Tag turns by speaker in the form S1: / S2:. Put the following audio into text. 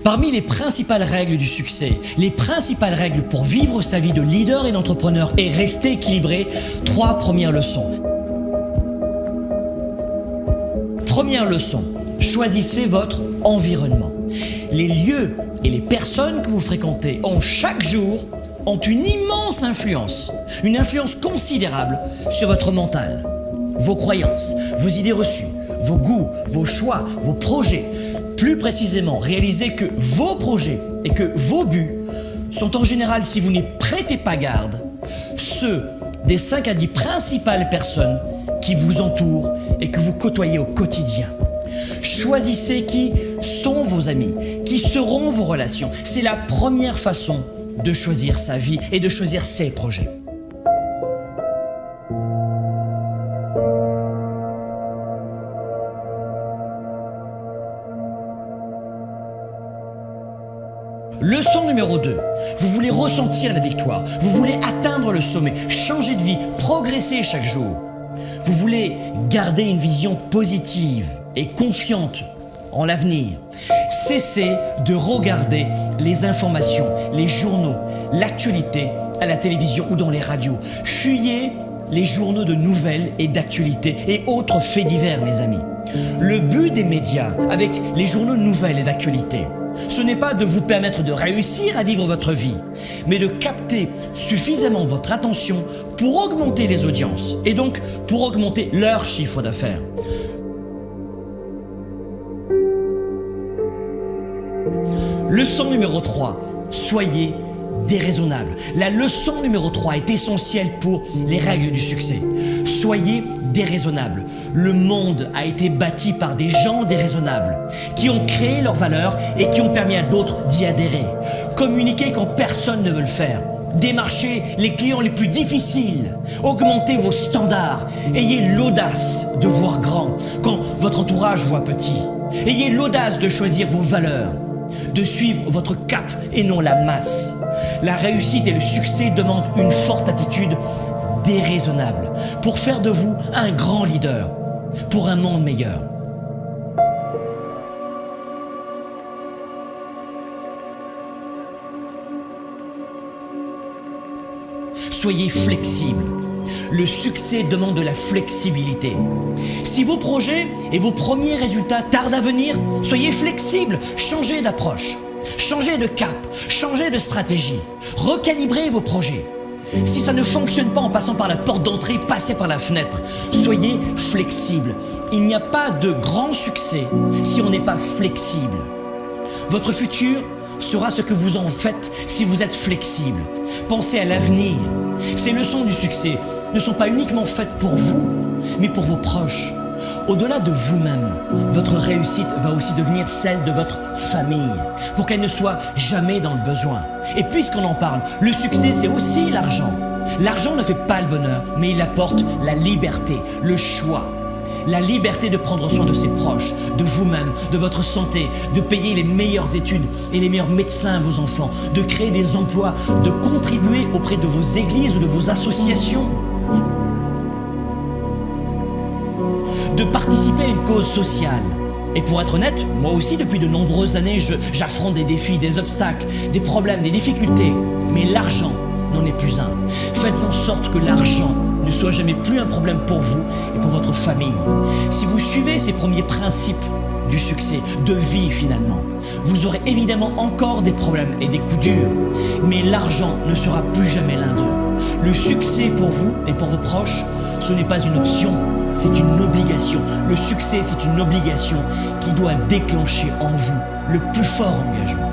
S1: Parmi les principales règles du succès, les principales règles pour vivre sa vie de leader et d'entrepreneur et rester équilibré, 3 premières leçons. Première leçon, choisissez votre environnement. Les lieux et les personnes que vous fréquentez chaque jour ont une immense influence, une influence considérable sur votre mental, vos croyances, vos idées reçues, vos goûts, vos choix, vos projets. Plus précisément, réalisez que vos projets et que vos buts sont en général, si vous n'y prêtez pas garde, ceux des 5 à 10 principales personnes qui vous entourent et que vous côtoyez au quotidien. Choisissez qui sont vos amis, qui seront vos relations. C'est la première façon de choisir sa vie et de choisir ses projets. Leçon numéro 2, vous voulez ressentir la victoire, vous voulez atteindre le sommet, changer de vie, progresser chaque jour. Vous voulez garder une vision positive et confiante en l'avenir. Cessez de regarder les informations, les journaux, l'actualité à la télévision ou dans les radios. Fuyez les journaux de nouvelles et d'actualité et autres faits divers, mes amis. Le but des médias avec les journaux de nouvelles et d'actualité, ce n'est pas de vous permettre de réussir à vivre votre vie, mais de capter suffisamment votre attention pour augmenter les audiences et donc pour augmenter leur chiffre d'affaires. Leçon numéro 3, soyez déraisonnable. La leçon numéro 3 est essentielle pour les règles du succès. Soyez déraisonnable. Le monde a été bâti par des gens déraisonnables qui ont créé leurs valeurs et qui ont permis à d'autres d'y adhérer. Communiquez quand personne ne veut le faire. Démarchez les clients les plus difficiles. Augmentez vos standards. Ayez l'audace de voir grand quand votre entourage voit petit. Ayez l'audace de choisir vos valeurs, de suivre votre cap et non la masse. La réussite et le succès demandent une forte attitude déraisonnable pour faire de vous un grand leader pour un monde meilleur. Soyez flexible. Le succès demande de la flexibilité. Si vos projets et vos premiers résultats tardent à venir, soyez flexible, changez d'approche, changez de cap, changez de stratégie, recalibrez vos projets. Si ça ne fonctionne pas en passant par la porte d'entrée, passez par la fenêtre. Soyez flexible. Il n'y a pas de grand succès si on n'est pas flexible. Votre futur sera ce que vous en faites si vous êtes flexible. Pensez à l'avenir. Ces leçons du succès ne sont pas uniquement faites pour vous, mais pour vos proches. Au-delà de vous-même, votre réussite va aussi devenir celle de votre famille, pour qu'elle ne soit jamais dans le besoin. Et puisqu'on en parle, le succès, c'est aussi l'argent. L'argent ne fait pas le bonheur, mais il apporte la liberté, le choix. La liberté de prendre soin de ses proches, de vous-même, de votre santé, de payer les meilleures études et les meilleurs médecins à vos enfants, de créer des emplois, de contribuer auprès de vos églises ou de vos associations, de participer à une cause sociale. Et pour être honnête, moi aussi depuis de nombreuses années, j'affronte des défis, des obstacles, des problèmes, des difficultés. Mais l'argent n'en est plus un. Faites en sorte que l'argent ne soit jamais plus un problème pour vous et pour votre famille. Si vous suivez ces premiers principes du succès, de vie finalement, vous aurez évidemment encore des problèmes et des coups durs, mais l'argent ne sera plus jamais l'un d'eux. Le succès pour vous et pour vos proches, ce n'est pas une option, c'est une obligation. Le succès, c'est une obligation qui doit déclencher en vous le plus fort engagement.